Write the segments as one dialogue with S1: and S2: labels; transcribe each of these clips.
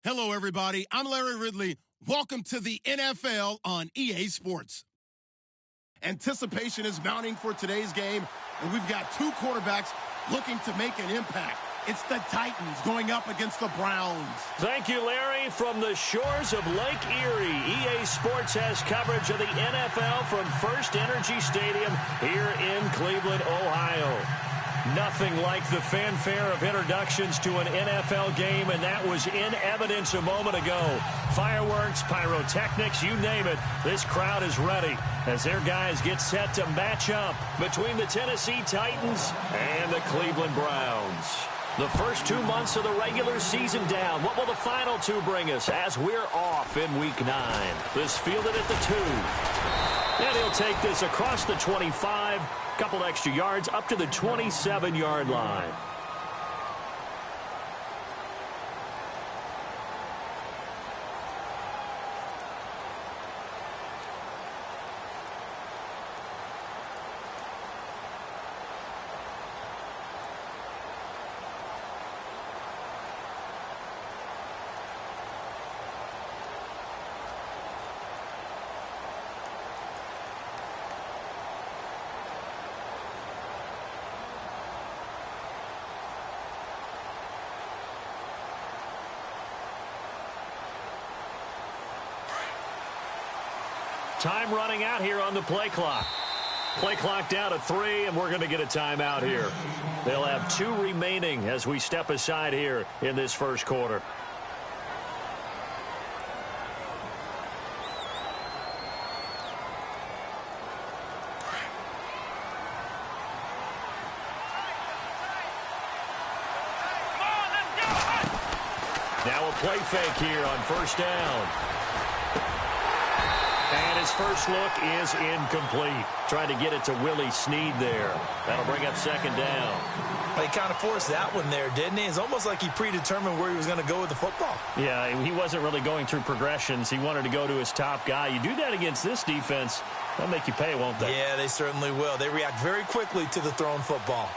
S1: Hello, everybody. I'm Larry Ridley. Welcome to the NFL on EA Sports. Anticipation is mounting for today's game, and we've got two quarterbacks looking to make an impact. It's the Titans going up against the Browns.
S2: Thank you, Larry. From the shores of Lake Erie, EA Sports has coverage of the NFL from First Energy Stadium here in Cleveland, Ohio. Nothing like the fanfare of introductions to an NFL game, and that was in evidence a moment ago. Fireworks, pyrotechnics, you name it. This crowd is ready as their guys get set to match up between the Tennessee Titans and the Cleveland Browns. The first 2 months of the regular season down. What will the final two bring us as we're off in Week 9? This fielded at the 2. And he'll take this across the 25, couple extra yards up to the 27-yard line. Time running out here on the play clock. Play clock down to 3, and we're going to get a timeout here. They'll have 2 remaining as we step aside here in this first quarter. Now a play fake here on first down. And his first look is incomplete. Trying to get it to Willie Snead there. That'll bring up second down.
S3: He kind of forced that one there, didn't he? It's almost like he predetermined where he was going to go with the football.
S2: Yeah, he wasn't really going through progressions. He wanted to go to his top guy. You do that against this defense, they'll make you pay, won't they?
S3: Yeah, they certainly will. They react very quickly to the thrown football.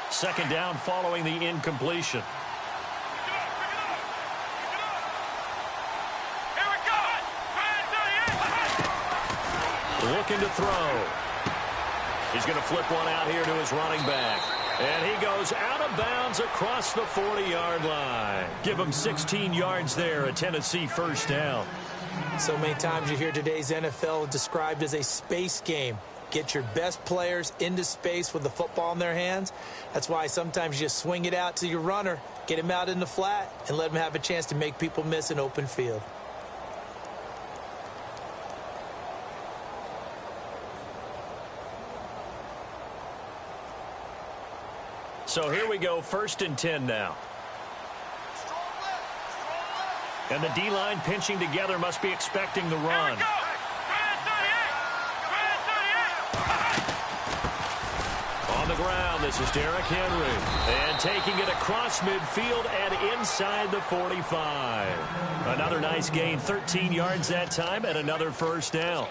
S2: Second down following the incompletion. Looking to throw. He's going to flip one out here to his running back. And he goes out of bounds across the 40-yard line. Give him 16 yards there, a Tennessee first down.
S3: So many times you hear today's NFL described as a space game. Get your best players into space with the football in their hands. That's why sometimes you just swing it out to your runner, get him out in the flat, and let him have a chance to make people miss an open field.
S2: So here we go, 1st and 10 now. And the D-line pinching together must be expecting the run. On the ground, this is Derrick Henry. And taking it across midfield and inside the 45. Another nice gain, 13 yards that time, and another first down.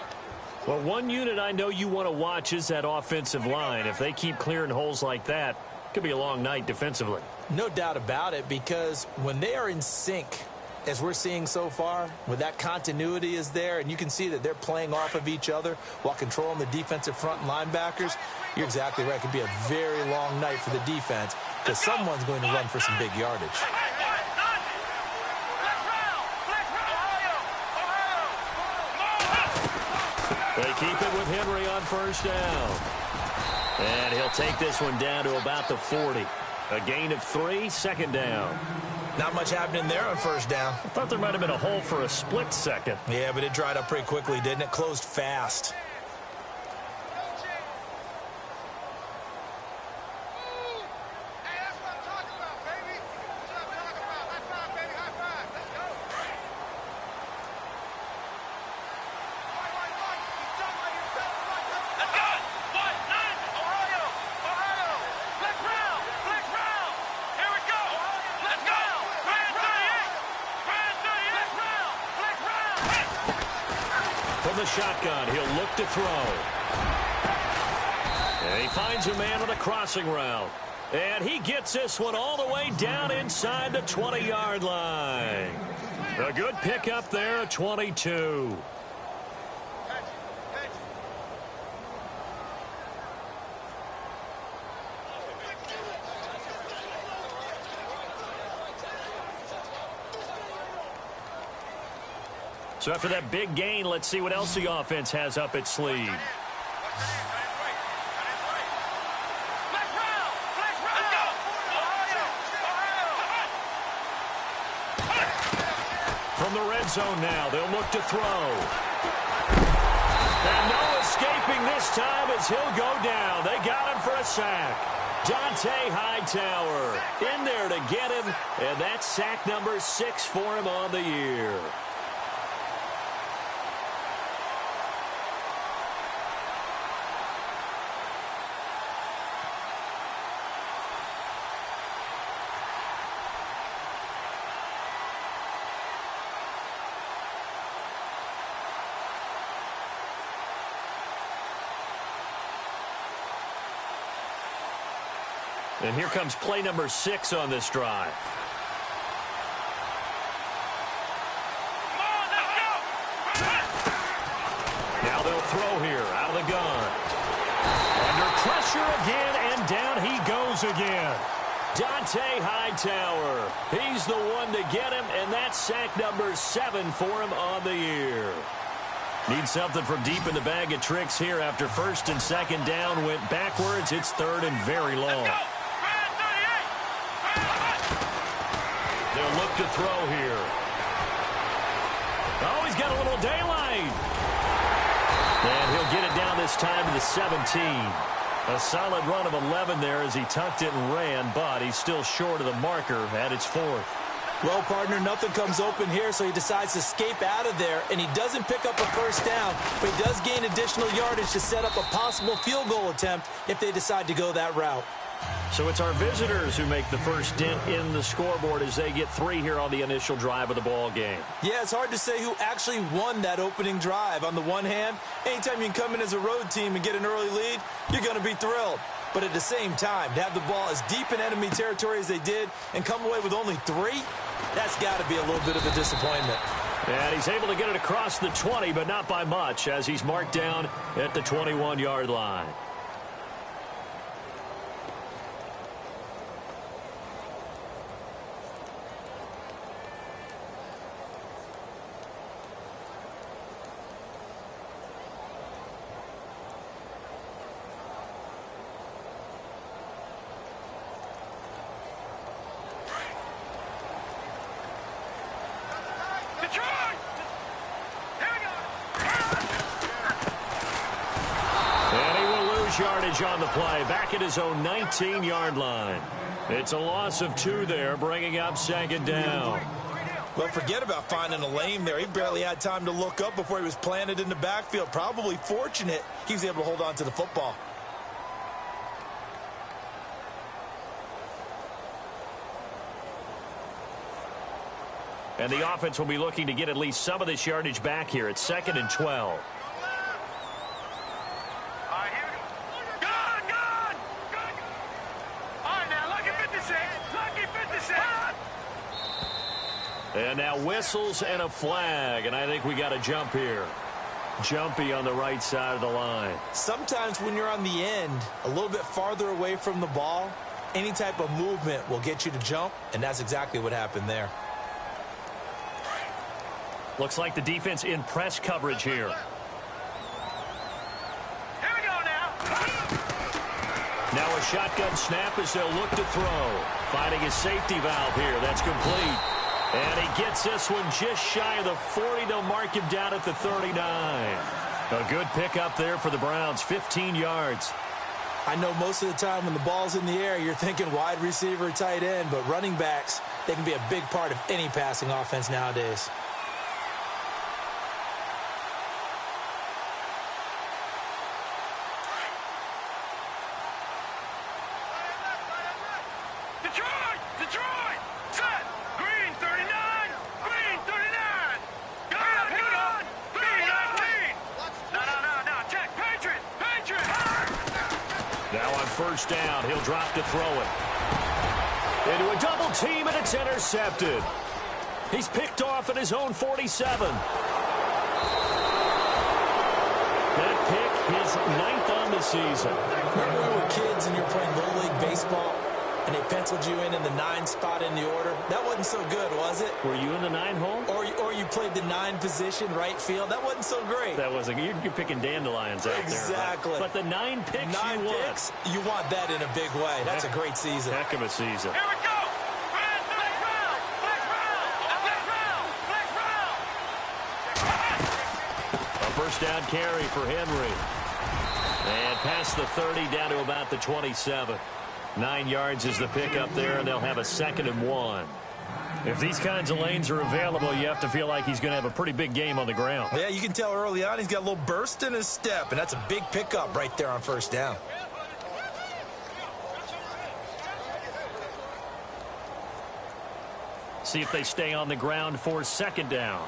S2: Well, one unit I know you want to watch is that offensive line. If they keep clearing holes like that, it could be a long night defensively.
S3: No doubt about it, because when they are in sync, as we're seeing so far, when that continuity is there, and you can see that they're playing off of each other while controlling the defensive front linebackers, you're exactly right. It could be a very long night for the defense because someone's going to run for some big yardage.
S2: They keep it with Henry on first down. And he'll take this one down to about the 40. A gain of 3, second down.
S3: Not much happening there on first down.
S2: I thought there might have been a hole for a split second.
S3: Yeah, but it dried up pretty quickly, didn't it? Closed fast.
S2: From the shotgun, he'll look to throw. And he finds a man on the crossing route. And he gets this one all the way down inside the 20-yard line. A good pickup there, 22. So after that big gain, let's see what else the offense has up its sleeve. From the red zone now, they'll look to throw. And no escaping this time as he'll go down. They got him for a sack. Dante Hightower in there to get him, and that's sack number 6 for him on the year. And here comes play number 6 on this drive. Now they'll throw here out of the gun. Under pressure again, and down he goes again. Dante Hightower. He's the one to get him, and that's sack number 7 for him on the year. Need something from deep in the bag of tricks here after first and second down went backwards. It's third and very long. They'll look to throw here. Oh, he's got a little daylight. And he'll get it down this time to the 17. A solid run of 11 there as he tucked it and ran, but he's still short of the marker at its 4th.
S3: Well, partner, nothing comes open here, so he decides to escape out of there, and he doesn't pick up a first down, but he does gain additional yardage to set up a possible field goal attempt if they decide to go that route.
S2: So it's our visitors who make the first dent in the scoreboard as they get 3 here on the initial drive of the ball game.
S3: Yeah, it's hard to say who actually won that opening drive. On the one hand, anytime you can come in as a road team and get an early lead, you're going to be thrilled. But at the same time, to have the ball as deep in enemy territory as they did and come away with only 3, that's got to be a little bit of a disappointment.
S2: And he's able to get it across the 20, but not by much as he's marked down at the 21-yard line. Yardage on the play, back at his own 19-yard line. It's a loss of 2 there, bringing up second down.
S3: Well, forget about finding a lane there. He barely had time to look up before he was planted in the backfield. Probably fortunate he was able to hold on to the football.
S2: And the offense will be looking to get at least some of this yardage back here. It's 2nd and 12. And now whistles and a flag, and I think we got a jump here. Jumpy on the right side of the line.
S3: Sometimes when you're on the end, a little bit farther away from the ball, any type of movement will get you to jump, and that's exactly what happened there.
S2: Looks like the defense in press coverage here.
S4: Here we go now.
S2: Now a shotgun snap as they'll look to throw. Finding his safety valve here. That's complete. And he gets this one just shy of the 40. They'll mark him down at the 39. A good pickup there for the Browns, 15 yards.
S3: I know most of the time when the ball's in the air, you're thinking wide receiver, tight end, but running backs, they can be a big part of any passing offense nowadays.
S4: Detroit! Set! Green 39! Green 39! Gun! Green 19!
S2: first down. He'll drop to throw it. Into a double team, and it's intercepted. He's picked off at his own 47. That pick, his 9th on the season.
S3: Remember when we were kids and you were playing Little League Baseball, and they penciled you in the 9 spot in the order? That wasn't so good, was it?
S2: Were you in the 9 hole?
S3: Or you played the 9 position, right field? That wasn't so great.
S2: That wasn't. You're picking dandelions out
S3: exactly.
S2: there. But the 9 picks
S3: 9
S2: you
S3: picks, you want that in a big way. That's a great season.
S2: Heck of a season.
S4: Here we go.
S2: First down carry for Henry. And past the 30 down to about the 27. 9 yards is the pickup there, and they'll have a 2nd and 1. If these kinds of lanes are available, you have to feel like he's going to have a pretty big game on the ground.
S3: Yeah, you can tell early on he's got a little burst in his step, and that's a big pickup right there on first down.
S2: See if they stay on the ground for 2nd down.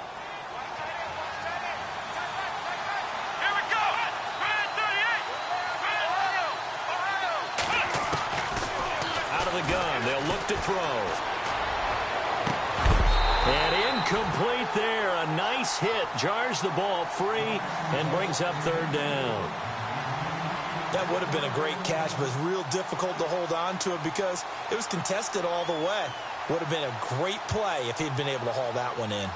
S2: Gun. They'll look to throw. And incomplete there. A nice hit. Jars the ball free and brings up 3rd down.
S3: That would have been a great catch, but it's real difficult to hold on to it because it was contested all the way. Would have been a great play if he'd been able to haul that one in.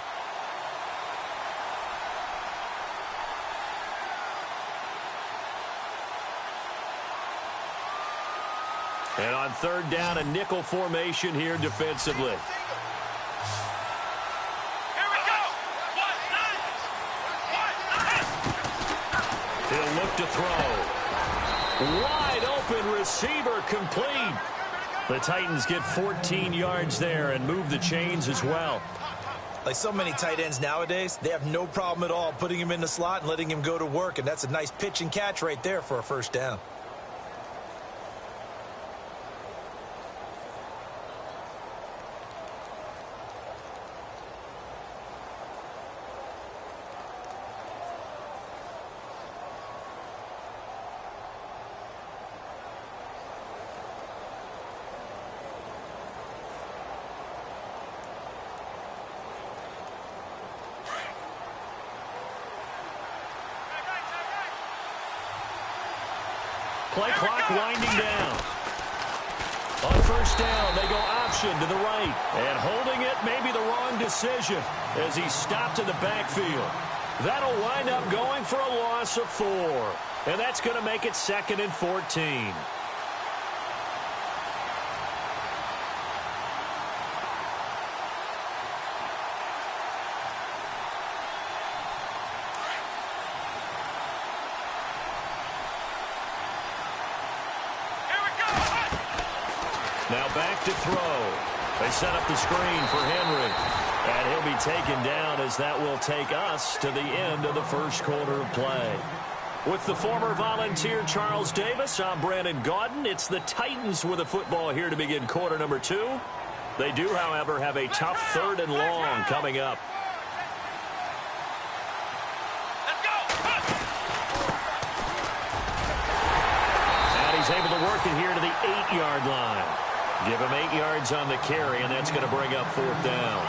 S2: And on 3rd down, a nickel formation here defensively.
S4: Here we go.
S2: He'll look to throw. Wide open receiver complete. The Titans get 14 yards there and move the chains as well.
S3: Like so many tight ends nowadays, they have no problem at all putting him in the slot and letting him go to work. And that's a nice pitch and catch right there for a first down.
S2: Play clock winding down. On first down, they go option to the right. And holding it may be the wrong decision as he stopped in the backfield. That'll wind up going for a loss of 4. And that's going to make it 2nd and 14. Now back to throw. They set up the screen for Henry. And he'll be taken down as that will take us to the end of the first quarter of play. With the former Volunteer Charles Davis, I'm Brandon Gaudin. It's the Titans with the football here to begin quarter number 2. They do, however, have a tough 3rd and long coming up. And he's able to work it here to the 8-yard line. Give him 8 yards on the carry, and that's going to bring up 4th down.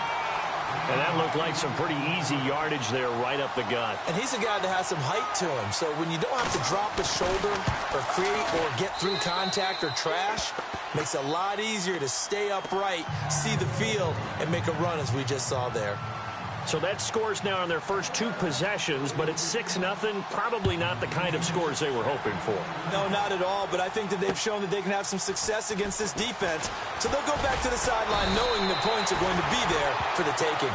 S2: And that looked like some pretty easy yardage there right up the gut.
S3: And he's a guy that has some height to him. So when you don't have to drop a shoulder or create or get through contact or trash, makes it a lot easier to stay upright, see the field, and make a run as we just saw there.
S2: So that scores now on their first 2 possessions, but it's 6-0. Probably not the kind of scores they were hoping for.
S3: No, not at all, but I think that they've shown that they can have some success against this defense. So they'll go back to the sideline knowing the points are going to be there for the taking.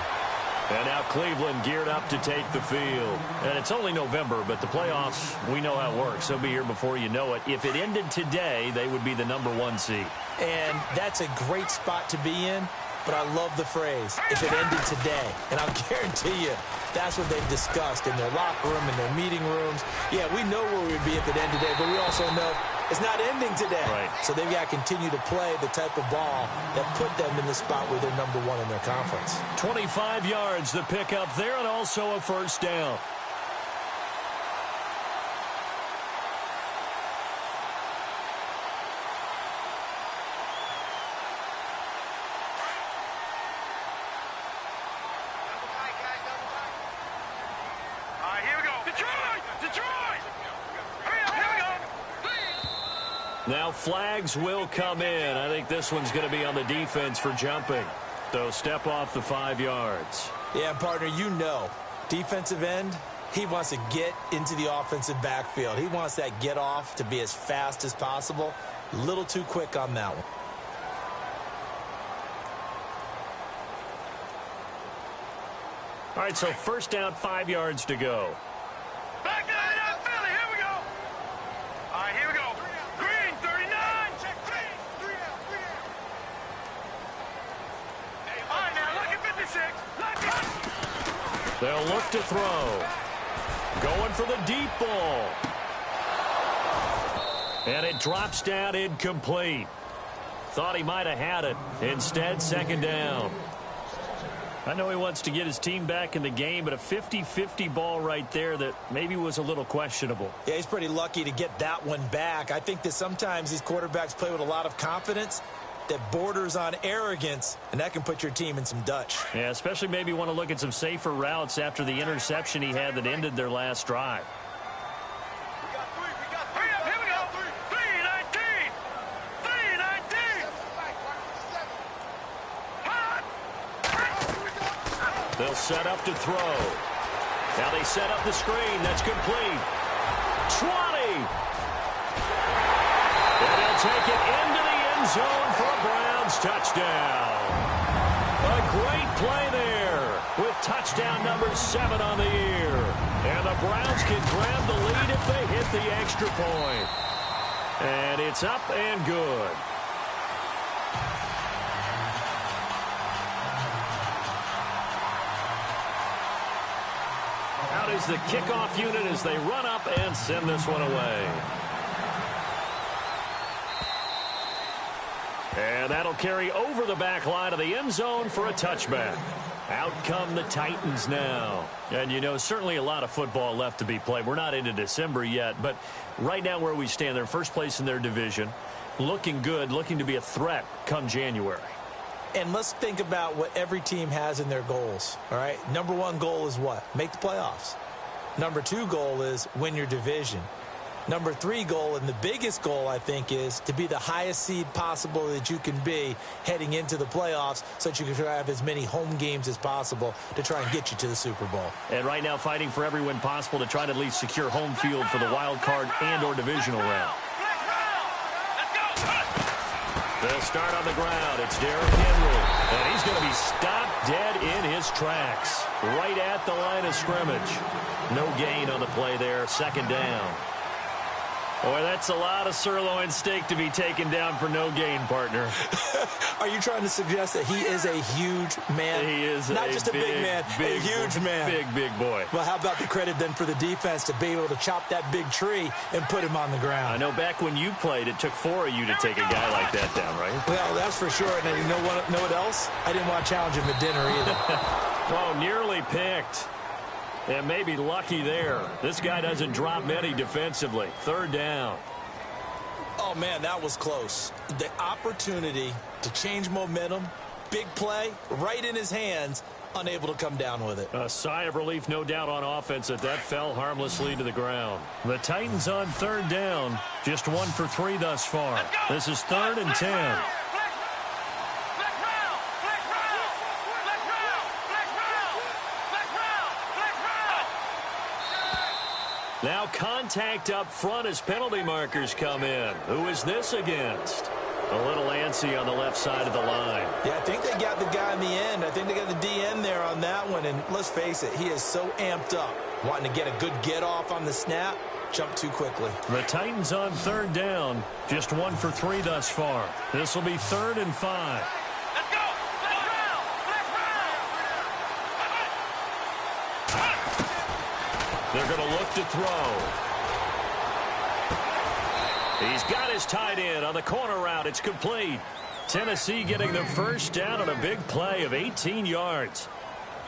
S2: And now Cleveland geared up to take the field. And it's only November, but the playoffs, we know how it works. They'll be here before you know it. If it ended today, they would be the number 1 seed.
S3: And that's a great spot to be in. But I love the phrase, if it ended today. And I'll guarantee you, that's what they've discussed in their locker room, in their meeting rooms. Yeah, we know where we'd be if it ended today, but we also know it's not ending today.
S2: Right.
S3: So they've got to continue to play the type of ball that put them in the spot where they're number 1 in their conference.
S2: 25 yards the pickup there, and also a first down.
S4: Detroit! Hurry up, here we go!
S2: Now flags will come in. I think this one's going to be on the defense for jumping. So step off the 5 yards.
S3: Yeah, partner, you know, defensive end, he wants to get into the offensive backfield. He wants that get off to be as fast as possible. A little too quick on that one.
S2: All right, so first down, 5 yards to go.
S4: Back to that Philly, here we go! All right, here we go. Green, 39! Check, green. All right, now, look at 56. Look at...
S2: They'll look to throw. Going for the deep ball. And it drops down incomplete. Thought he might have had it. Instead, second down. I know he wants to get his team back in the game, but a 50-50 ball right there that maybe was a little questionable.
S3: Yeah, he's pretty lucky to get that one back. I think that sometimes these quarterbacks play with a lot of confidence that borders on arrogance, and that can put your team in some Dutch.
S2: Yeah, especially maybe want to look at some safer routes after the interception he had that ended their last drive.
S4: Hurry up, here we go. 319! 319!
S2: They'll set up to throw. Now they set up the screen. That's complete. 20! And they'll take it into the end zone for a Browns touchdown. A great play there with touchdown number 7 on the year. And the Browns can grab the lead if they hit the extra point. And it's up and good. Out is the kickoff unit as they run up and send this one away. And that'll carry over the back line of the end zone for a touchback. Out come the Titans now. And, you know, certainly a lot of football left to be played. We're not into December yet, but right now where we stand, they're first place in their division. Looking good, looking to be a threat come January.
S3: And let's think about what every team has in their goals, all right? Number 1 goal is what? Make the playoffs. Number 2 goal is win your division. Number 3 goal, and the biggest goal, I think, is to be the highest seed possible that you can be heading into the playoffs so that you can have as many home games as possible to try and get you to the Super Bowl.
S2: And right now fighting for every win possible to try to at least secure home field for the wild card and or divisional round. They'll start on the ground. It's Derrick Henry. And he's going to be stopped dead in his tracks. Right at the line of scrimmage. No gain on the play there. Second down. Boy, that's a lot of sirloin steak to be taken down for no gain, partner.
S3: Are you trying to suggest that he is a huge man?
S2: He is
S3: not just a big man, a huge man.
S2: Big boy.
S3: Well, how about the credit then for the defense to be able to chop that big tree and put him on the ground?
S2: I know back when you played, it took 4 of you to take a guy like that down, right?
S3: Well, that's for sure. And you know what else? I didn't want to challenge him at dinner either.
S2: Oh, nearly picked. And maybe lucky there. This guy doesn't drop many defensively. Third down.
S3: Oh, man, that was close. The opportunity to change momentum, big play, right in his hands, unable to come down with it.
S2: A sigh of relief, no doubt, on offense that fell harmlessly to the ground. The Titans on third down, just 1 for 3 thus far. This is 3rd and 10. Now contact up front as penalty markers come in. Who is this against? A little antsy on the left side of the line.
S3: Yeah, I think they got the guy in the end. I think they got the DN there on that one. And let's face it, he is so amped up, wanting to get a good get off on the snap, jump too quickly.
S2: The Titans on third down, just 1 for 3 thus far. This will be 3rd and 5. They're going to look to throw. He's got his tight end on the corner route. It's complete. Tennessee getting the first down on a big play of 18 yards.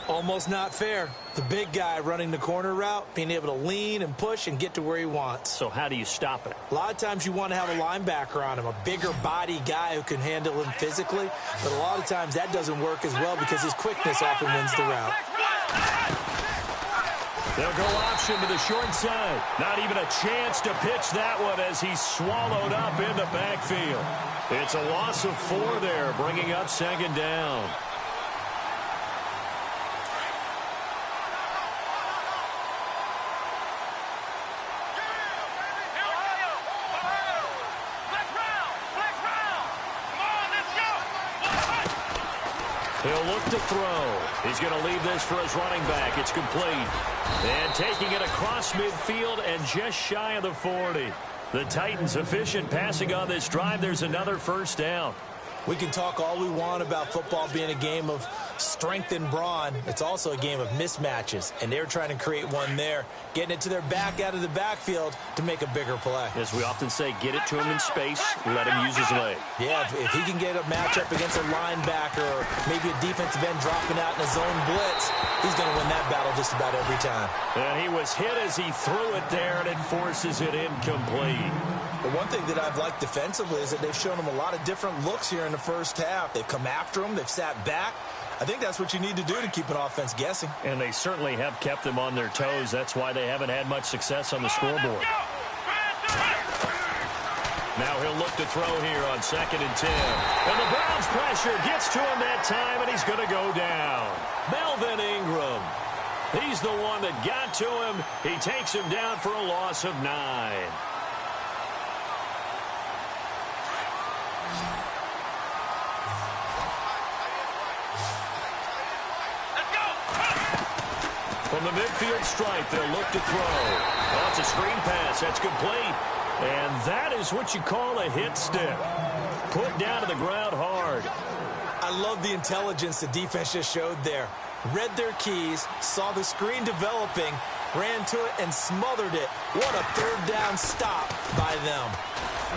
S3: Almost not fair. The big guy running the corner route, being able to lean and push and get to where he wants.
S2: So how do you stop it?
S3: A lot of times you want to have a linebacker on him, a bigger body guy who can handle him physically. But a lot of times that doesn't work as well because his quickness often wins the route.
S2: They'll go option to the short side. Not even a chance to pitch that one as he's swallowed up in the backfield. It's a loss of 4 there, bringing up second down. He'll look to throw. He's going to leave this for his running back. It's complete. And taking it across midfield and just shy of the 40. The Titans efficient passing on this drive. There's another first down.
S3: We can talk all we want about football being a game of strength and brawn. It's also a game of mismatches, and they're trying to create one there, getting it to their back out of the backfield to make a bigger play.
S2: As we often say, get it to him in space, let him use his leg.
S3: Yeah, if he can get a matchup against a linebacker or maybe a defensive end dropping out in a zone blitz, he's going to win that battle just about every time.
S2: And he was hit as he threw it there, and it forces it incomplete.
S3: The one thing that I've liked defensively is that they've shown him a lot of different looks here in the first half. They've come after him. They've sat back. I think that's what you need to do to keep an offense guessing.
S2: And they certainly have kept them on their toes. That's why they haven't had much success on the scoreboard. Now he'll look to throw here on 2nd and 10. And the Browns pressure gets to him that time, and he's going to go down. Melvin Ingram. He's the one that got to him. He takes him down for a loss of 9. From the midfield stripe, they'll look to throw. Oh, it's a screen pass. That's complete. And that is what you call a hit stick. Put down to the ground hard.
S3: I love the intelligence the defense just showed there. Read their keys, saw the screen developing, ran to it, and smothered it. What a third down stop by them.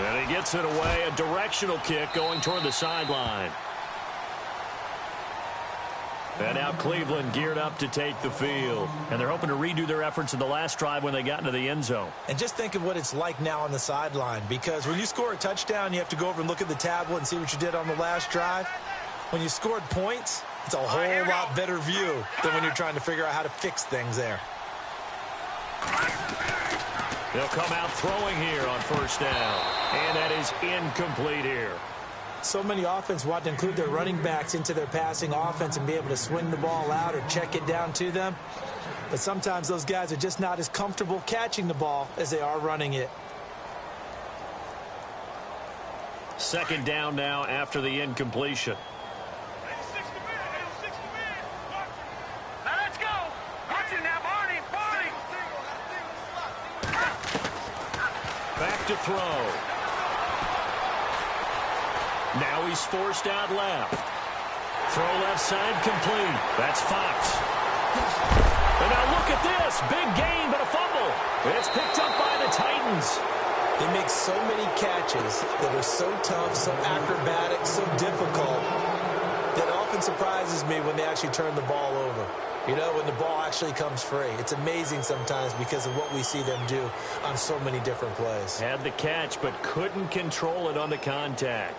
S2: And he gets it away. A directional kick going toward the sideline. And now Cleveland geared up to take the field. And they're hoping to redo their efforts in the last drive when they got into the end zone.
S3: And just think of what it's like now on the sideline. Because when you score a touchdown, you have to go over and look at the tablet and see what you did on the last drive. When you scored points, it's a whole lot better view than when you're trying to figure out how to fix things there.
S2: They'll come out throwing here on first down. And that is incomplete here.
S3: So many offense want to include their running backs into their passing offense and be able to swing the ball out or check it down to them. But sometimes those guys are just not as comfortable catching the ball as they are running it.
S2: Second down now after the incompletion.
S4: Now let's go. Watch it now, Barney. Barney.
S2: Back to throw. Now he's forced out left. Throw left side complete. That's Fox. And now look at this. Big gain, but a fumble. It's picked up by the Titans.
S3: They make so many catches that are so tough, so acrobatic, so difficult, that often surprises me when they actually turn the ball over. You know, when the ball actually comes free. It's amazing sometimes because of what we see them do on so many different plays.
S2: Had the catch, but couldn't control it on the contact.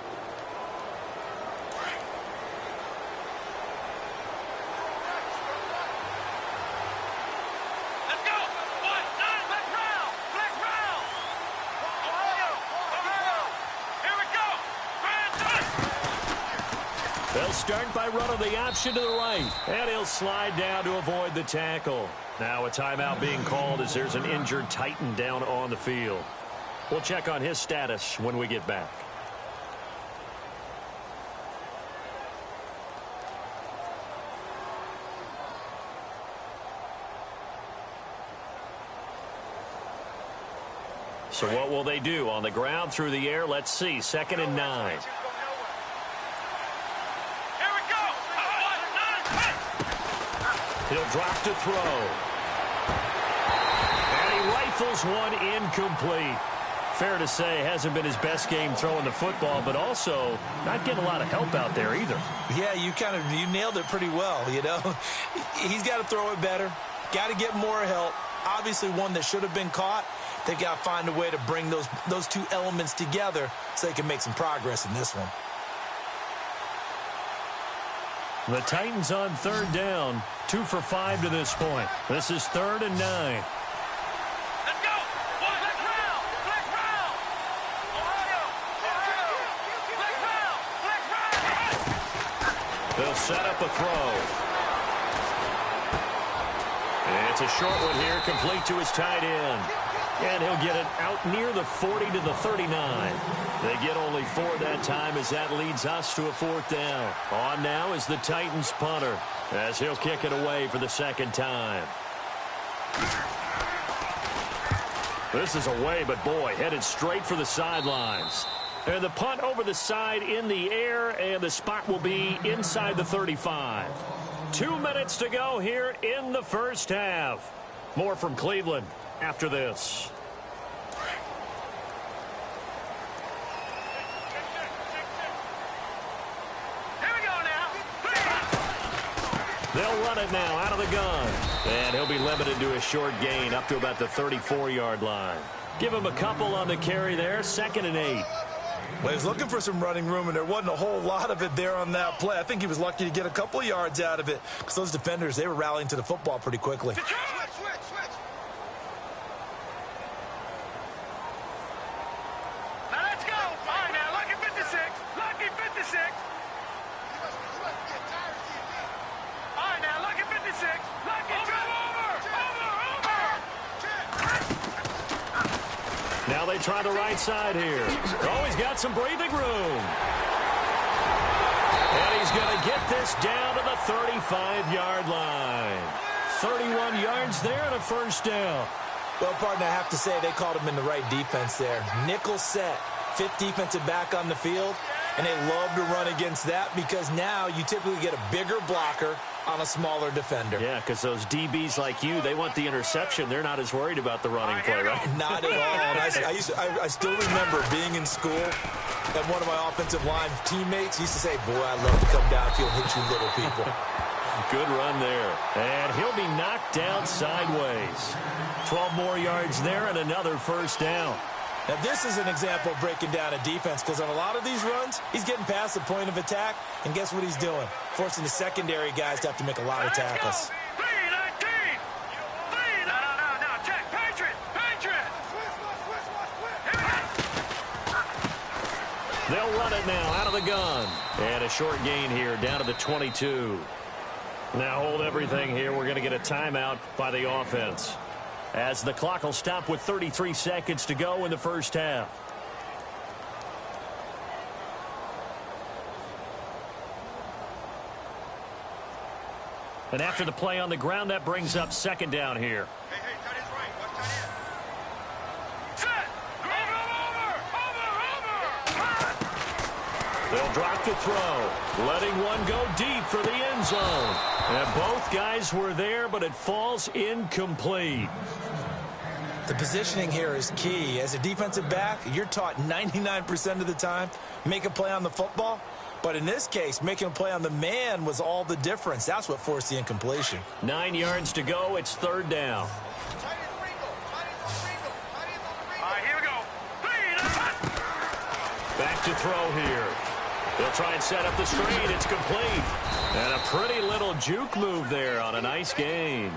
S2: They'll start by running the option to the right. And he'll slide down to avoid the tackle. Now a timeout being called as there's an injured Titan down on the field. We'll check on his status when we get back. So what will they do? On the ground, through the air? Let's see. 2nd and 9. He'll drop to throw. And he rifles one incomplete. Fair to say, hasn't been his best game throwing the football, but also not getting a lot of help out there either.
S3: Yeah, you nailed it pretty well, you know. He's got to throw it better. Got to get more help. Obviously one that should have been caught. They've got to find a way to bring those two elements together so they can make some progress in this one.
S2: The Titans on third down, 2 for 5 to this point. This is 3rd and 9.
S4: Let's go. Flex round. Flex round. Ohio. Flex round.
S2: They'll set up a throw. It's a short one here, complete to his tight end. And he'll get it out near the 40 to the 39. They get only 4 that time as that leads us to a 4th down. On now is the Titans punter as he'll kick it away for the 2nd time. This is away, but boy, headed straight for the sidelines. And the punt over the side in the air, and the spot will be inside the 35. 2 minutes to go here in the first half. More from Cleveland after this.
S4: Here we go now.
S2: They'll run it now out of the gun. And he'll be limited to a short gain up to about the 34-yard line. Give him a couple on the carry there, 2nd and 8.
S3: Well, he was looking for some running room, and there wasn't a whole lot of it there on that play. I think he was lucky to get a couple of yards out of it because those defenders, they were rallying to the football pretty quickly.
S4: Switch. Now let's go. All right, now, lucky 56. Lucky 56. All right, now, lucky 56. Lucky over.
S2: Now they try the right side here. Oh, he's got some breathing room. And he's going to get this down to the 35-yard line. 31 yards there and a 1st down.
S3: Well, partner, I have to say they called him in the right defense there. Nickel set, 5th defensive back on the field, and they love to run against that because now you typically get a bigger blocker on a smaller defender.
S2: Yeah, because those DBs like you, they want the interception. They're not as worried about the running play, right?
S3: Not at all. And I still remember being in school, and one of my offensive line teammates used to say, boy, I love to come downfield, hit you little people.
S2: Good run there. And he'll be knocked down sideways. 12 more yards there and another 1st down.
S3: Now, this is an example of breaking down a defense because on a lot of these runs, he's getting past the point of attack, and guess what he's doing? Forcing the secondary guys to have to make a lot of tackles.
S4: 3-19. No. Check. Patriot.
S2: They'll run it now out of the gun. And a short gain here down to the 22. Now hold everything here. We're going to get a timeout by the offense, as the clock will stop with 33 seconds to go in the first half. And after the play on the ground, that brings up 2nd down here.
S4: Hey, tight end's right. Watch tight end. Set. Over.
S2: They'll drop the throw, letting one go deep for the end zone. And both guys were there, but it falls incomplete.
S3: The positioning here is key. As a defensive back, you're taught 99% of the time, make a play on the football. But in this case, making a play on the man was all the difference. That's what forced the incompletion.
S2: 9 yards to go. It's 3rd down.
S4: All right, here we go.
S2: Back to throw here. They'll try and set up the screen. It's complete. And a pretty little juke move there on a nice gain.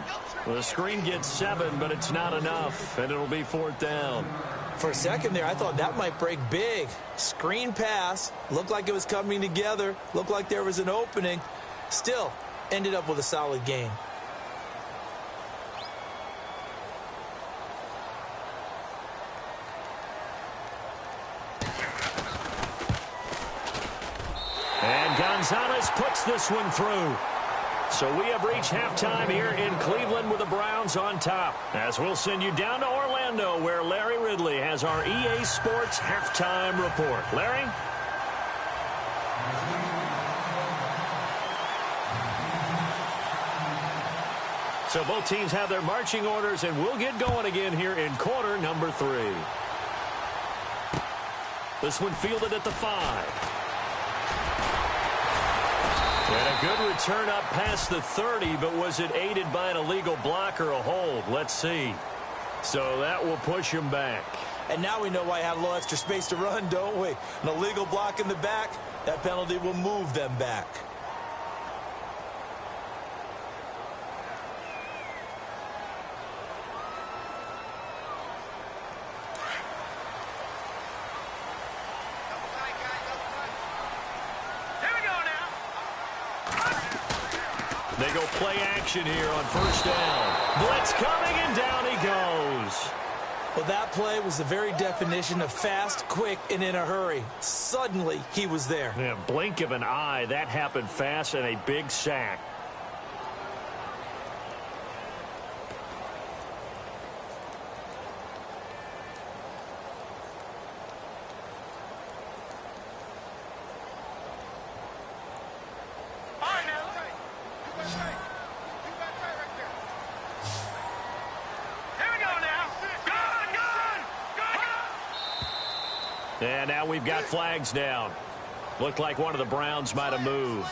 S2: The screen gets 7, but it's not enough, and it'll be 4th down.
S3: For a second there, I thought that might break big. Screen pass. Looked like it was coming together. Looked like there was an opening. Still, ended up with a solid gain.
S2: And Gonzalez puts this one through. So we have reached halftime here in Cleveland with the Browns on top. As we'll send you down to Orlando, where Larry Ridley has our EA Sports halftime report. Larry? So both teams have their marching orders, and we'll get going again here in quarter number 3. This one fielded at the 5. And a good return up past the 30, but was it aided by an illegal block or a hold? Let's see. So that will push him back.
S3: And now we know why he had a little extra space to run, don't we? An illegal block in the back, that penalty will move them back.
S2: They go play action here on first down. Blitz coming, and down he goes.
S3: Well, that play was the very definition of fast, quick, and in a hurry. Suddenly, he was there.
S2: Yeah, blink of an eye. That happened fast, and a big sack. And now we've got flags down. Looked like one of the Browns might have moved.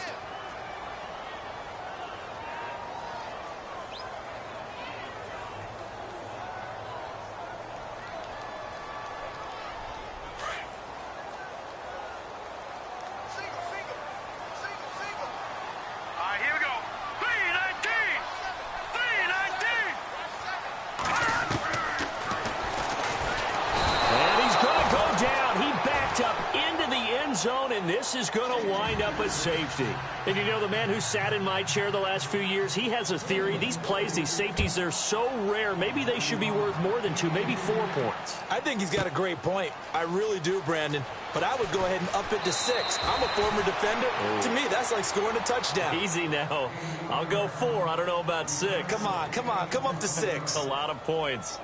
S2: Zone, and this is going to wind up a safety. And you know, the man who sat in my chair the last few years, he has a theory. These plays, these safeties, they're so rare. Maybe they should be worth more than 2, maybe 4 points.
S3: I think he's got a great point. I really do, Brandon. But I would go ahead and up it to 6. I'm a former defender. Oh. To me, that's like scoring a touchdown.
S2: Easy now. I'll go 4. I don't know about 6.
S3: Come on. Come up to 6.
S2: A lot of points.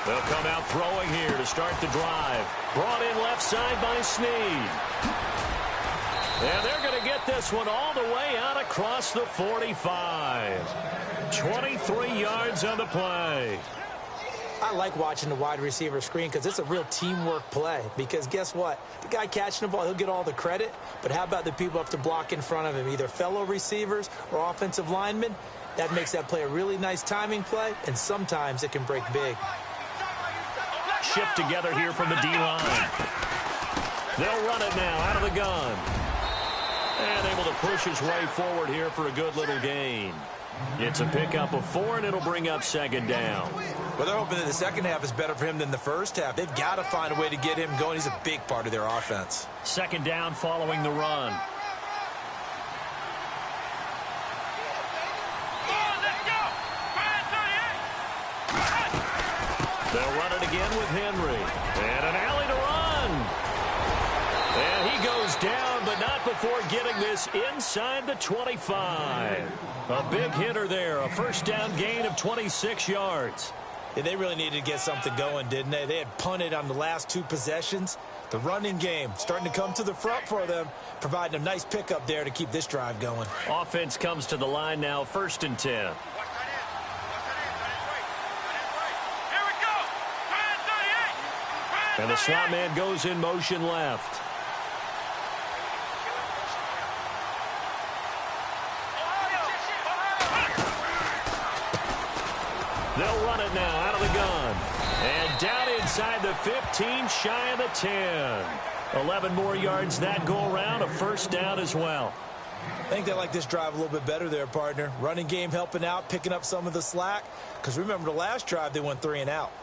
S2: They'll come out throwing here to start the drive. Brought in left side by Snead. And they're going to get this one all the way out across the 45. 23 yards on the play.
S3: I like watching the wide receiver screen because it's a real teamwork play. Because guess what? The guy catching the ball, he'll get all the credit. But how about the people up to block in front of him, either fellow receivers or offensive linemen? That makes that play a really nice timing play, and sometimes it can break big.
S2: Shift together here from the D-line. They'll run it now out of the gun. And able to push his way forward here for a good little gain. It's a pickup of 4, and it'll bring up second down.
S3: Well, they're hoping that the second half is better for him than the first half. They've got to find a way to get him going. He's a big part of their offense.
S2: Second down following the run. They'll run it again with Henry. And an alley to run. And he goes down, but not before getting this inside the 25. A big hitter there. A first down gain of 26 yards.
S3: Yeah, they really needed to get something going, didn't they? They had punted on the last 2 possessions. The running game starting to come to the front for them, providing a nice pickup there to keep this drive going.
S2: Offense comes to the line now, 1st and 10. And the slot man goes in motion left. They'll run it now out of the gun. And down inside the 15, shy of the 10. 11 more yards that go around, a first down as well.
S3: I think they like this drive a little bit better there, partner. Running game helping out, picking up some of the slack. Because remember the last drive, they went 3 and out.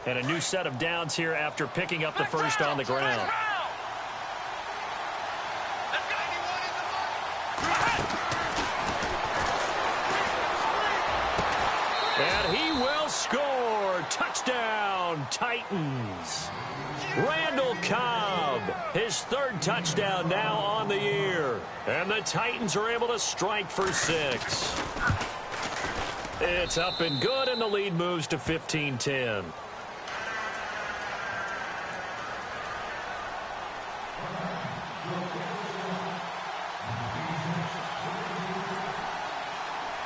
S2: And a new set of downs here after picking up the first on the ground. And he will score. Touchdown, Titans. Randall Cobb, his 3rd touchdown now on the year. And the Titans are able to strike for 6. It's up and good, and the lead moves to 15-10.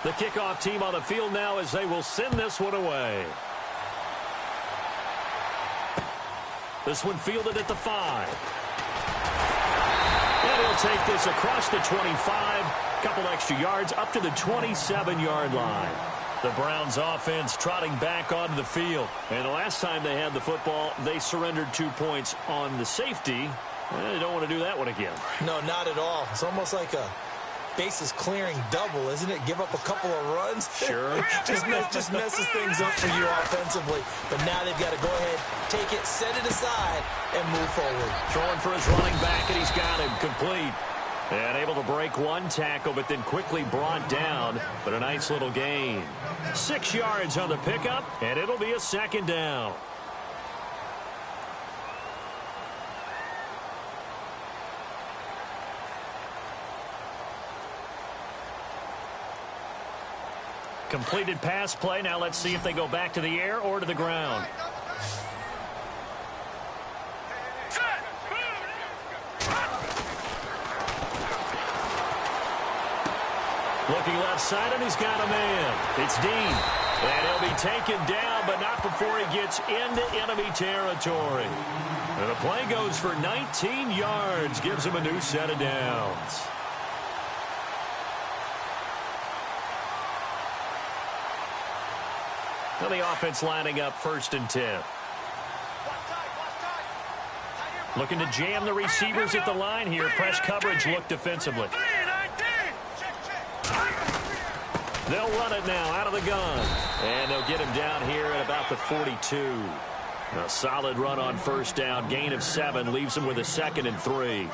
S2: The kickoff team on the field now as they will send this one away. This one fielded at the 5. And he'll take this across the 25. Couple extra yards up to the 27-yard line. The Browns offense trotting back onto the field. And the last time they had the football, they surrendered 2 points on the safety. You don't want to do that one again.
S3: No, not at all. It's almost like a bases clearing double, isn't it? Give up a couple of runs.
S2: Sure.
S3: just messes things up for you offensively. But now they've got to go ahead, take it, set it aside, and move forward.
S2: Throwing for his running back, and he's got him complete. And able to break one tackle, but then quickly brought down. But a nice little gain. 6 yards on the pickup, and it'll be a second down. Completed pass play. Now let's see if they go back to the air or to the ground. Looking left side, and he's got a man. It's Dean. And he'll be taken down, but not before he gets into enemy territory. And the play goes for 19 yards. Gives him a new set of downs. Now the offense lining up 1st and 10. Looking to jam the receivers at the line here. Press coverage look defensively. They'll run it now out of the gun. And they'll get him down here at about the 42. A solid run on 1st down. Gain of 7 leaves him with a 2nd and 3.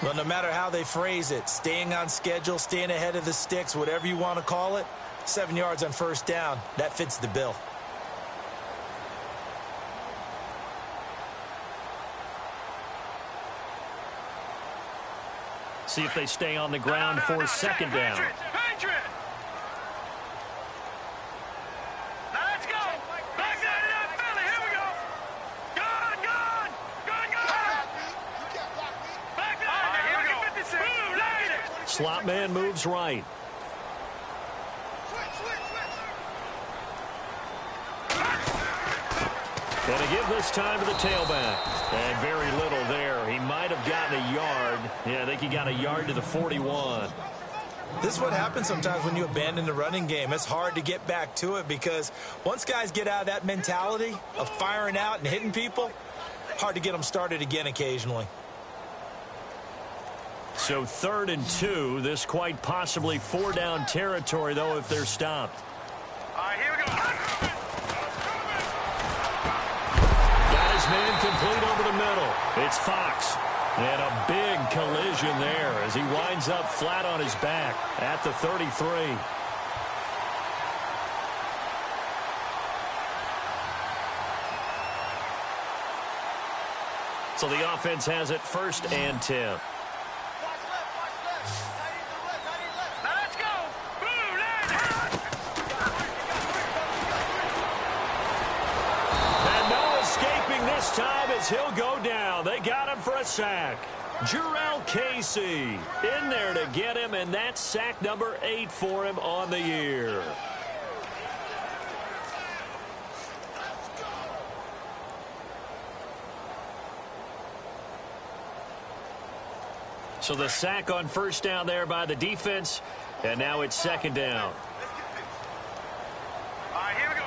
S3: Well, no matter how they phrase it, staying on schedule, staying ahead of the sticks, whatever you want to call it, 7 yards on 1st down, that fits the bill.
S2: See if they stay on the ground for 2nd down.
S4: Let's go. Back that it up, Philly. Here we go. Gone. Back that it up. Here we go. Move, light it.
S2: Slot man moves right. And a give this time to the tailback. And very little there. He might have gotten a yard. Yeah, I think he got a yard to the 41.
S3: This is what happens sometimes when you abandon the running game. It's hard to get back to it because once guys get out of that mentality of firing out and hitting people, hard to get them started again occasionally.
S2: So 3rd and 2. This quite possibly 4-down territory, though, if they're stopped.
S4: All right, here we go.
S2: Got his man complete over the middle. It's Fox. And a big collision there as he winds up flat on his back at the 33. So the offense has it 1st and 10.
S4: Let's go. Move,
S2: And no escaping this time as he'll go down. They got him for a sack. Jarrell Casey in there to get him, and that's sack number 8 for him on the year. So the sack on 1st down there by the defense, and now it's 2nd down.
S4: All right, here we go.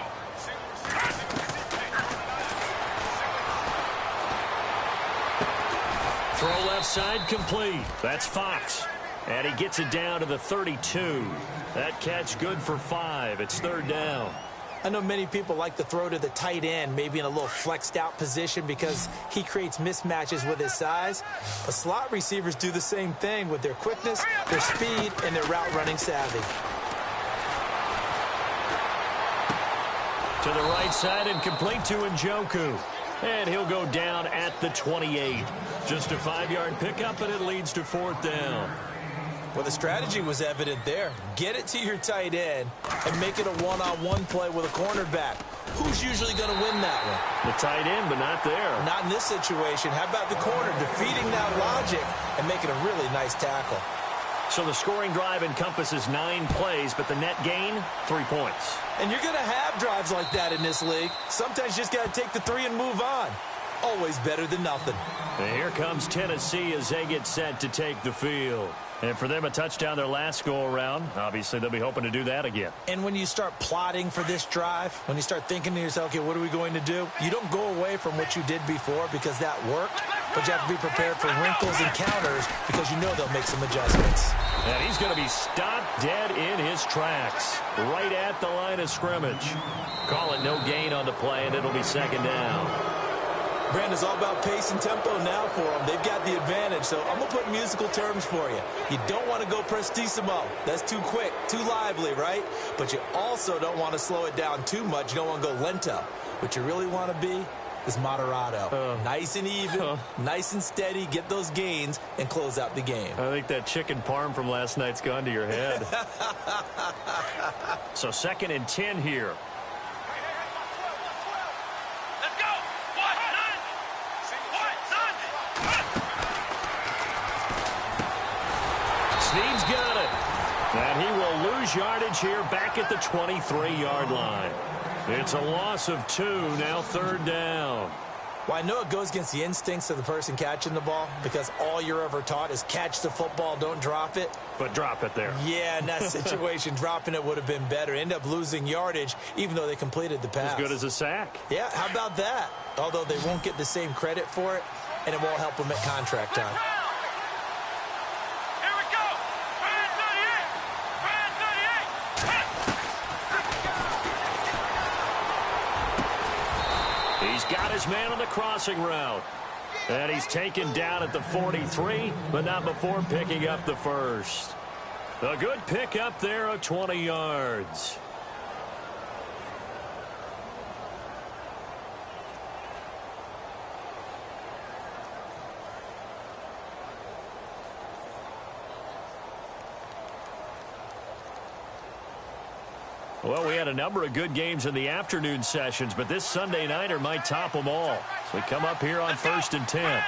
S2: Throw left side complete. That's Fox. And he gets it down to the 32. That catch good for 5. It's 3rd down.
S3: I know many people like to throw to the tight end, maybe in a little flexed out position because he creates mismatches with his size. But slot receivers do the same thing with their quickness, their speed, and their route running savvy.
S2: To the right side and complete to Njoku. And he'll go down at the 28. Just a 5-yard pickup, and it leads to 4th down.
S3: Well, the strategy was evident there. Get it to your tight end and make it a one-on-one play with a cornerback. Who's usually going to win that one?
S2: The tight end, but not there.
S3: Not in this situation. How about the corner defeating that logic and making a really nice tackle?
S2: So the scoring drive encompasses 9 plays, but the net gain, 3 points.
S3: And you're going to have drives like that in this league. Sometimes you just got to take the 3 and move on. Always better than nothing.
S2: And here comes Tennessee as they get set to take the field. And for them, a touchdown their last go-around. Obviously, they'll be hoping to do that again.
S3: And when you start plotting for this drive, when you start thinking to yourself, okay, what are we going to do? You don't go away from what you did before because that worked, but you have to be prepared for wrinkles and counters because you know they'll make some adjustments.
S2: And he's going to be stopped dead in his tracks, right at the line of scrimmage. Call it no gain on the play, and it'll be second down.
S3: Brand, is all about pace and tempo now for them. They've got the advantage, so I'm going to put musical terms for you. You don't want to go prestissimo. That's too quick, too lively, right? But you also don't want to slow it down too much. You don't want to go lento. What you really want to be is moderato. Nice and even, nice and steady, get those gains, and close out the game.
S2: I think that chicken parm from last night's gone to your head. So 2nd and 10 here. Snead's got it. And he will lose yardage here back at the 23-yard line. It's a loss of 2, now 3rd down.
S3: Well, I know it goes against the instincts of the person catching the ball because all you're ever taught is catch the football, don't drop it.
S2: But drop it there.
S3: Yeah, in that situation, dropping it would have been better. End up losing yardage, even though they completed the pass.
S2: As good as a sack.
S3: Yeah, how about that? Although they won't get the same credit for it, and it won't help them at contract time.
S2: He's got his man on the crossing route. And he's taken down at the 43, but not before picking up the first. A good pickup there of 20 yards. Well, we had a number of good games in the afternoon sessions, but this Sunday nighter might top them all. So we come up here on 1st and 10.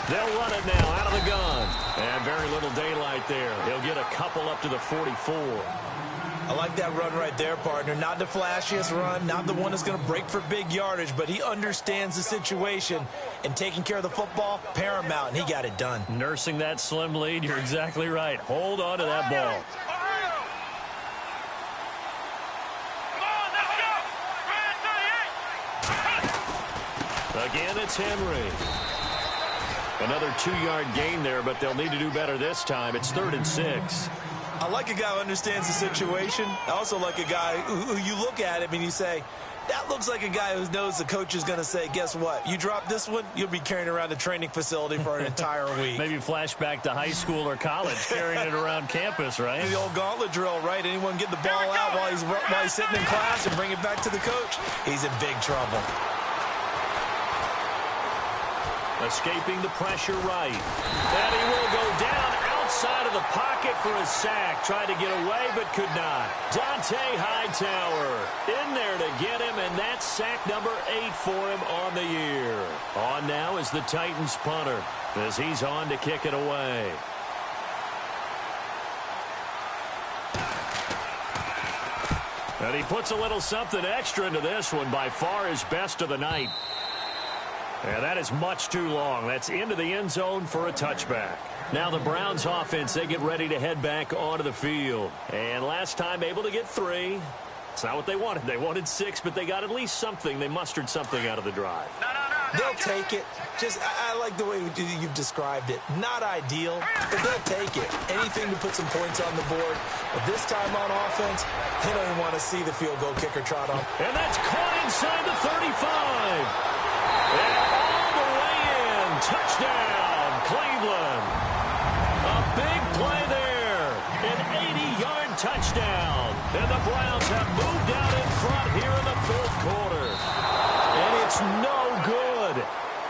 S2: They'll run it now out of the gun. And very little daylight there. He'll get a couple up to the 44.
S3: I like that run right there, partner. Not the flashiest run, not the one that's going to break for big yardage, but he understands the situation, and taking care of the football, paramount, and he got it done.
S2: Nursing that slim lead, you're exactly right. Hold on to that ball. Again, it's Henry. Another 2-yard gain there, but they'll need to do better this time. It's 3rd and 6.
S3: I like a guy who understands the situation. I also like a guy who you look at him and you say, that looks like a guy who knows the coach is going to say, guess what? You drop this one, you'll be carrying around the training facility for an entire week.
S2: Maybe flashback to high school or college, carrying it around campus, right?
S3: The old gauntlet drill, right? Anyone get the ball out while he's sitting in class and bring it back to the coach? He's in big trouble.
S2: Escaping the pressure right. And he will go down outside of the pocket for a sack. Tried to get away, but could not. Dante Hightower in there to get him, and that's sack number 8 for him on the year. On now is the Titans punter as he's on to kick it away. And he puts a little something extra into this one, by far his best of the night. And that is much too long. That's into the end zone for a touchback. Now the Browns offense, they get ready to head back onto the field. And last time able to get 3. It's not what they wanted. They wanted 6, but they got at least something. They mustered something out of the drive.
S3: They'll take it. I like the way you've described it. Not ideal, but they'll take it. Anything to put some points on the board. But this time on offense, they don't even want to see the field goal kicker trot on.
S2: And that's caught inside the 35. And all the way in. Touchdown, Cleveland. A big play there. An 80-yard touchdown. And the Browns have moved out in front here in the 4th quarter. And it's no good.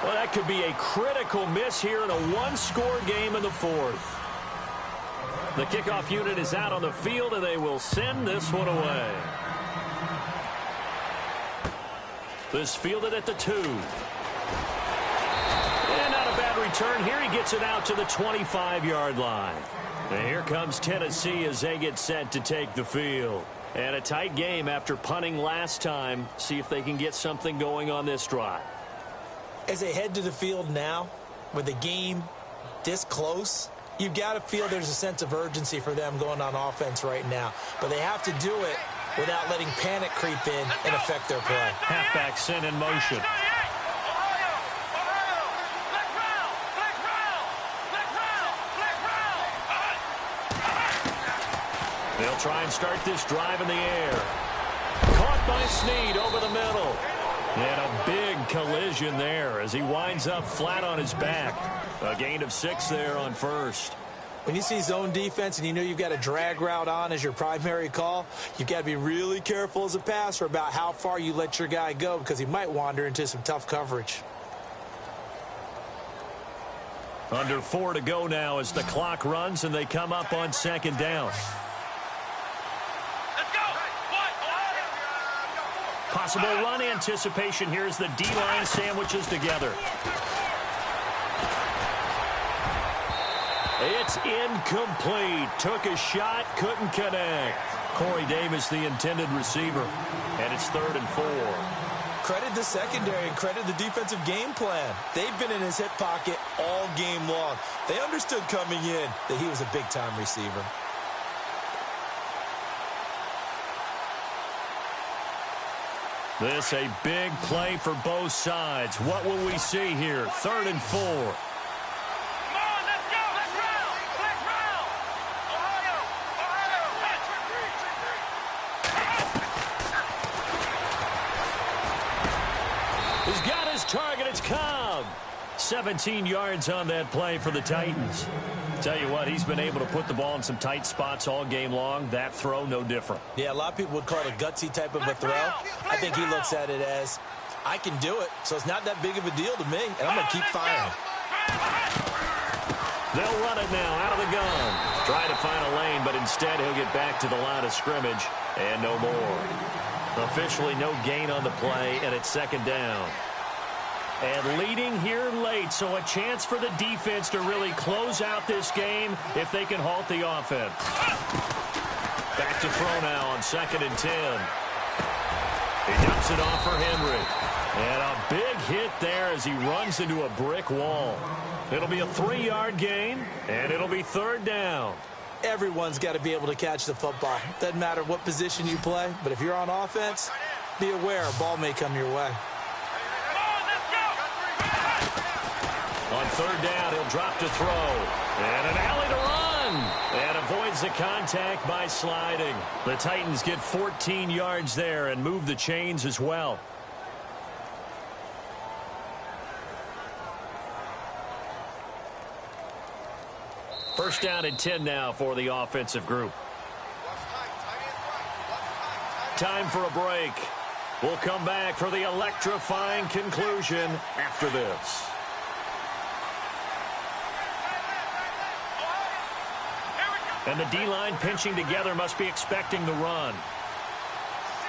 S2: Well, that could be a critical miss here in a 1-score game in the 4th. The kickoff unit is out on the field, and they will send this one away. This fielded at the 2. And not a bad return here. He gets it out to the 25-yard line. And here comes Tennessee as they get set to take the field. And a tight game after punting last time. See if they can get something going on this drive.
S3: As they head to the field now, with the game this close, You've got to feel there's a sense of urgency for them going on offense right now. But they have to do it without letting panic creep in and affect their play.
S2: Halfback sent in motion. They'll try and start this drive in the air. Caught by Snead over the middle. And a big collision there as he winds up flat on his back. A gain of 6 there on first.
S3: When you see zone defense and you know you've got a drag route on as your primary call, you've got to be really careful as a passer about how far you let your guy go because he might wander into some tough coverage.
S2: Under 4 to go now as the clock runs and they come up on second down. Possible run anticipation here as the D-line sandwiches together. It's incomplete. Took a shot, couldn't connect. Corey Davis, the intended receiver. And it's 3rd and 4.
S3: Credit the secondary and credit the defensive game plan. They've been in his hip pocket all game long. They understood coming in that he was a big-time receiver.
S2: This a big play for both sides. What will we see here? 3rd and 4.
S4: Come on, let's go. Let's round. Let's round. Ohio.
S2: He's got his target. It's Cobb. 17 yards on that play for the Titans. Tell you what, he's been able to put the ball in some tight spots all game long. That throw, no different.
S3: Yeah, a lot of people would call it a gutsy type of a throw. I think he looks at it as, I can do it, so it's not that big of a deal to me, and I'm going to keep firing.
S2: They'll run it now out of the gun. Trying to find a lane, but instead he'll get back to the line of scrimmage, and no more. Officially no gain on the play, and it's 2nd down. And leading here late, so a chance for the defense to really close out this game if they can halt the offense. Back to throw now on 2nd and 10. He dumps it off for Henry. And a big hit there as he runs into a brick wall. It'll be a 3-yard gain, and it'll be 3rd down.
S3: Everyone's got to be able to catch the football. Doesn't matter what position you play, but if you're on offense, be aware a ball may come your way.
S2: On 3rd down, he'll drop to throw. And an alley to run. And avoids the contact by sliding. The Titans get 14 yards there and move the chains as well. First down and 10 now for the offensive group. Time for a break. We'll come back for the electrifying conclusion after this. And the D-line pinching together must be expecting the run.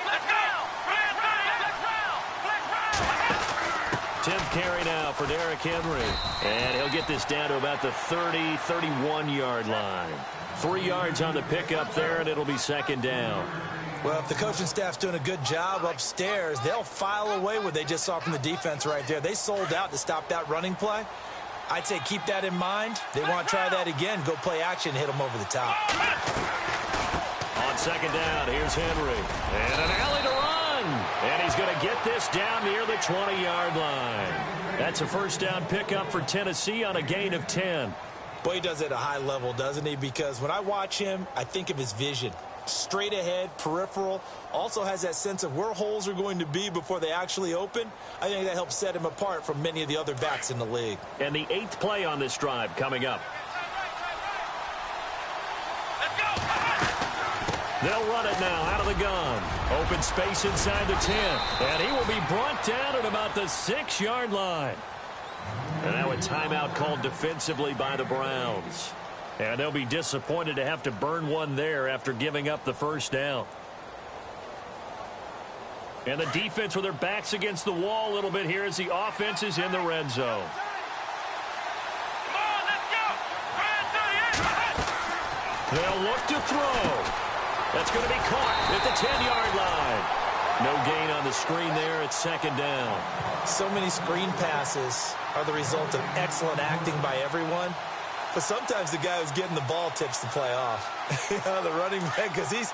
S4: Let's go.
S2: 10th carry now for Derrick Henry. And he'll get this down to about the 30, 31-yard line. 3 yards on the pickup there, and it'll be 2nd down.
S3: Well, if the coaching staff's doing a good job upstairs, they'll file away what they just saw from the defense right there. They sold out to stop that running play. I'd say keep that in mind. They want to try that again. Go play action, hit them over the top.
S2: On 2nd down, here's Henry. And an alley to run. And he's going to get this down near the 20-yard line. That's a first down pickup for Tennessee on a gain of 10.
S3: Boy, he does it at a high level, doesn't he? Because when I watch him, I think of his vision. Straight ahead, peripheral, also has that sense of where holes are going to be before they actually open. I think that helps set him apart from many of the other backs in the league.
S2: And the 8th play on this drive coming up. They'll run it now out of the gun. Open space inside the 10. And he will be brought down at about the 6-yard line. And now a timeout called defensively by the Browns. And they'll be disappointed to have to burn one there after giving up the first down. And the defense with their backs against the wall a little bit here as the offense is in the red zone. They'll look to throw. That's going to be caught at the 10-yard line. No gain on the screen there. It's 2nd down.
S3: So many screen passes are the result of excellent acting by everyone. But sometimes the guy who's getting the ball tips the play off. The running back, because he's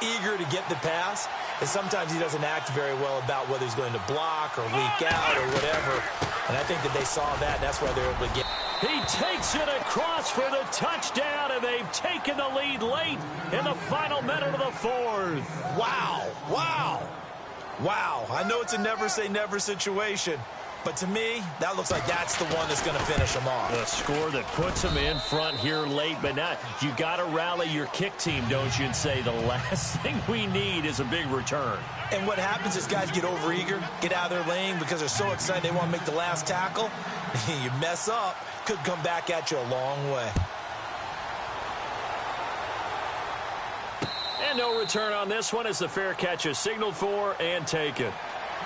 S3: eager to get the pass, and sometimes he doesn't act very well about whether he's going to block or leak out or whatever. And I think that they saw that, and that's why they're able to get.
S2: He takes it across for the touchdown, and they've taken the lead late in the final minute of the fourth.
S3: Wow. Wow. Wow. I know it's a never-say-never situation, but to me, that looks like that's the one that's going to finish them off.
S2: A score that puts them in front here late, but now you got to rally your kick team, don't you, and say the last thing we need is a big return.
S3: And what happens is guys get overeager, get out of their lane because they're so excited they want to make the last tackle. You mess up, could come back at you a long way.
S2: And no return on this one as the fair catch is signaled for and taken.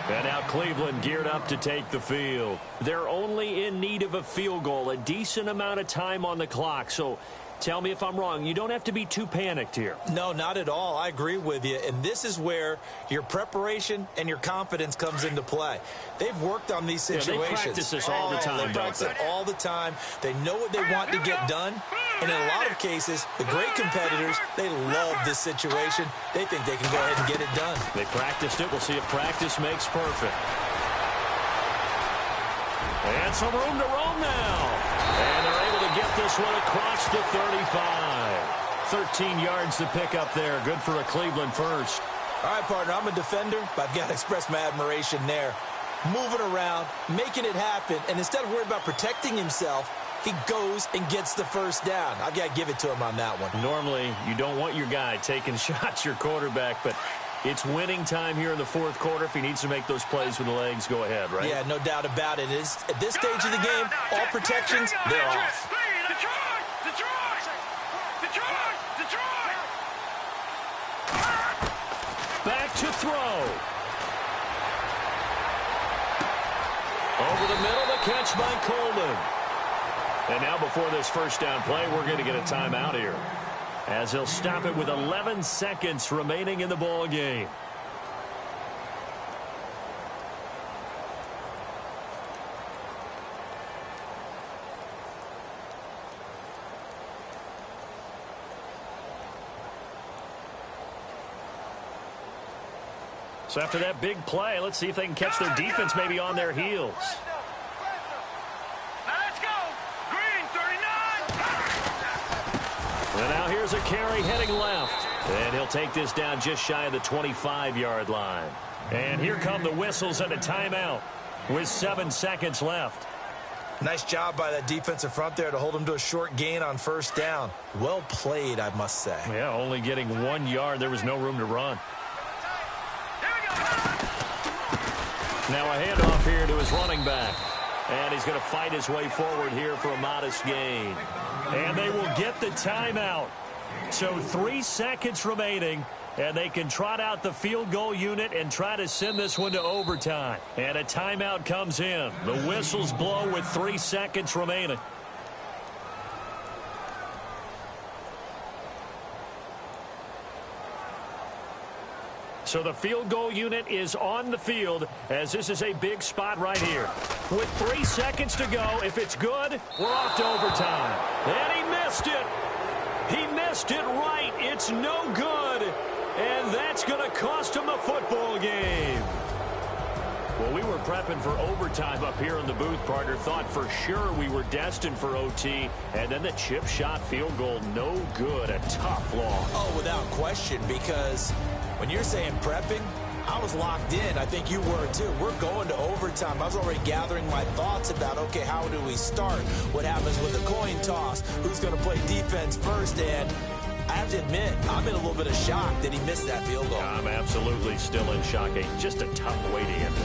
S2: And now Cleveland geared up to take the field. They're only in need of a field goal, a decent amount of time on the clock. So tell me if I'm wrong. You don't have to be too panicked here.
S3: No, not at all. I agree with you. And this is where your preparation and your confidence comes into play. They've worked on these situations.
S2: Yeah, they practice this all the time.
S3: They practice it all the time. They know what they want to get done. And in a lot of cases, the great competitors, they love this situation. They think they can go ahead and get it done.
S2: They practiced it. We'll see if practice makes perfect. And some room to roam now. And they're able to get this one across the 35. 13 yards to pick up there. Good for a Cleveland first.
S3: All right, partner, I'm a defender, but I've got to express my admiration there. Moving around, making it happen, and instead of worrying about protecting himself, he goes and gets the first down. I've got to give it to him on that one.
S2: Normally, you don't want your guy taking shots, your quarterback, but it's winning time here in the fourth quarter. If he needs to make those plays with the legs, go ahead, right?
S3: Yeah, no doubt about it. At this stage of the game, all protections, they're off.
S2: Back to throw. Over the middle, the catch by Coleman. And now before this first down play, we're going to get a timeout here, as he'll stop it with 11 seconds remaining in the ball game. So after that big play, let's see if they can catch their defense maybe on their heels. And now here's a carry heading left. And he'll take this down just shy of the 25-yard line. And here come the whistles and a timeout with 7 seconds left.
S3: Nice job by that defensive front there to hold him to a short gain on first down. Well played, I must say.
S2: Yeah, only getting 1 yard. There was no room to run. Now a handoff here to his running back. And he's going to fight his way forward here for a modest gain. And they will get the timeout. So 3 seconds remaining, and they can trot out the field goal unit and try to send this one to overtime. And a timeout comes in. The whistles blow with 3 seconds remaining. So the field goal unit is on the field, as this is a big spot right here. With 3 seconds to go, if it's good, we're off to overtime. And he missed it. He missed it right. It's no good. And that's going to cost him the football game. Well, we were prepping for overtime up here in the booth, partner. Thought for sure we were destined for OT. And then the chip shot field goal, no good. A tough loss.
S3: Oh, without question, because when you're saying prepping, I was locked in. I think you were too. We're going to overtime. I was already gathering my thoughts about, okay, how do we start? What happens with the coin toss? Who's going to play defense first? And I have to admit, I'm in a little bit of shock that he missed that field goal.
S2: I'm absolutely still in shock. Just a tough way to end it.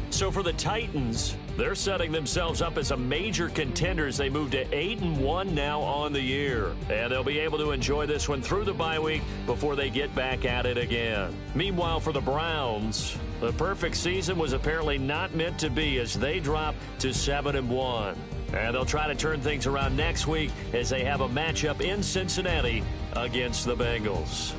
S2: So for the Titans, they're setting themselves up as a major contender as they move to 8-1 now on the year. And they'll be able to enjoy this one through the bye week before they get back at it again. Meanwhile, for the Browns, the perfect season was apparently not meant to be as they drop to 7-1. And they'll try to turn things around next week as they have a matchup in Cincinnati against the Bengals.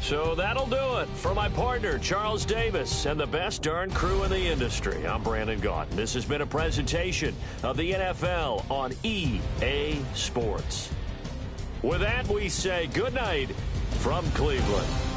S2: So that'll do it. For my partner, Charles Davis, and the best darn crew in the industry, I'm Brandon Gaudin. This has been a presentation of the NFL on EA Sports. With that, we say good night from Cleveland.